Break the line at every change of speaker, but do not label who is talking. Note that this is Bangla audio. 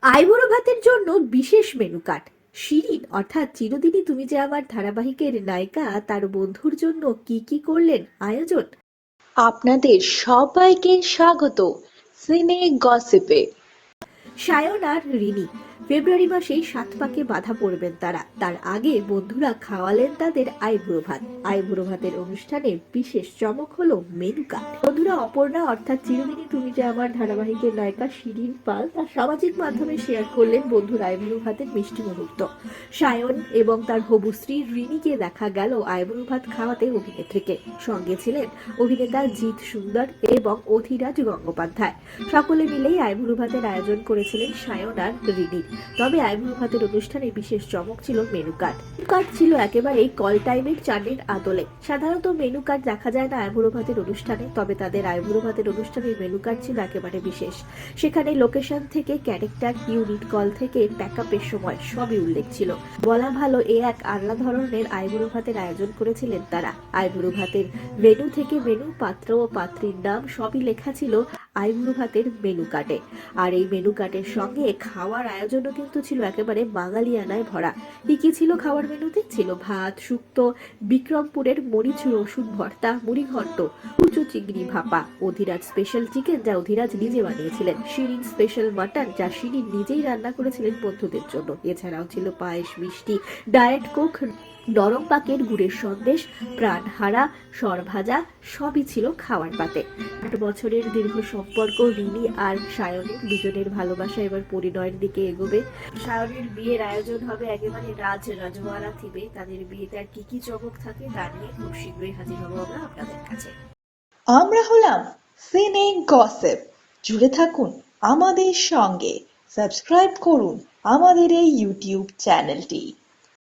আইবুড়ো ভাতের জন্য বিশেষ মেনু কার্ড। শিরিন অর্থাৎ চিরদিনই তুমি যে আমার ধারাবাহিকের নায়িকা তার বন্ধুর জন্য কি কি করলেন আয়োজন।
আপনাদের সবাইকে স্বাগত সিনে গসিপে।
সায়ন আর রিনি ফেব্রুয়ারি মাসেই ৭ পাকে বাধা পড়বেন তারা। তার আগে বন্ধুরা খাওয়ালেন তাদের আইবুড়ো ভাত। আইবুড়ো ভাতের অনুষ্ঠানে বিশেষ চমক হলো মেনু কার্ড। বন্ধুরা অপর্ণা অর্থাৎ চিরদিনই তুমি যে আমার ধারাবাহিকের নায়িকা শিরিন পাল তার সামাজিক মাধ্যমে শেয়ার করলেন বন্ধুর আইবুড়ো ভাতের মিষ্টি মুহূর্ত। সায়ন এবং তার হবু স্ত্রী রিনিকে দেখা গেল আইবুড়ো ভাত খাওয়াতে অভিনেত্রীকে। সঙ্গে ছিলেন অভিনেতা জিৎ সুন্দর এবং অধিরাজ গঙ্গোপাধ্যায়। সকলে মিলেই আইবুড়ো ভাতের আয়োজন করেছিলেন সায়ন আর রিনি। তবে আইবুড়ো ভাতের অনুষ্ঠানে বিশেষ চমক ছিল মেনু কার্ড। কার্ড ছিল একেবারেই কল টাইমের চানের আদলে। সাধারণত মেনু কার্ড দেখা যায় না আইবুড়ো ভাতের অনুষ্ঠানে, তবে তাদের আইবুড়ো ভাতের অনুষ্ঠানের মেনু কার্ড ছিল একেবারে বিশেষ। সেখানে লোকেশন থেকে ক্যারেক্টার, ইউনিট কল থেকে প্যাকআপের সময় সবই উল্লেখ ছিল। বলা ভালো এ এক আলাদা ধরনের আইবুড়ো ভাতের আয়োজন করেছিলেন তারা। আইবুড়ো ভাতের মেনু থেকে মেনু, পাত্র ও পাত্রীর নাম সবই লেখা ছিল আইবুড়ো ভাতের মেনু কার্ডে। আর এই মেনু কার্ডের সঙ্গে খাওয়ার আয়োজনও কিন্তু ছিল একেবারে বাঙালিয়ানায় ভরা। কি ছিল খাওয়ার মেনুতে? ছিল ভাত, শুক্তো, বিক্রমপুরের মরিচ রসুন ভর্তা, মুড়ি ঘন্ট, কুচো চিংড়ি ভাপা, অধিরাজ স্পেশাল চিকেন যা অধিরাজ নিজে বানিয়েছিলেন, শিরিন স্পেশাল মাটন যা শিরিন নিজেই রান্না করেছিলেন বন্ধুদের জন্য। এছাড়াও ছিল পায়েস, মিষ্টি, ডায়েট কোক, নরম পাকের গুড়ের সন্দেশ, প্রাণহারা, সরভাজা সবই ছিল খাওয়ার পাতে। ৮ বছরের দীর্ঘ সম্পর্ক রিনি আর সায়নের দুজনের ভালোবাসা এবার পরিণয়ের দিকে এগোবে। সায়নের বিয়ের আয়োজন হবে একেবারে রাজওয়ালা থিমে। তাদের বিয়েতে আর কি কি চমক থাকে তা নিয়ে খুব শীঘ্রই হাজির হবো আমরা আপনাদের কাছে।
আমরা হলাম সিনে গসিপ। জুড়ে থাকুন আমাদের সঙ্গে, সাবস্ক্রাইব করুন আমাদের এই ইউটিউব চ্যানেলটি।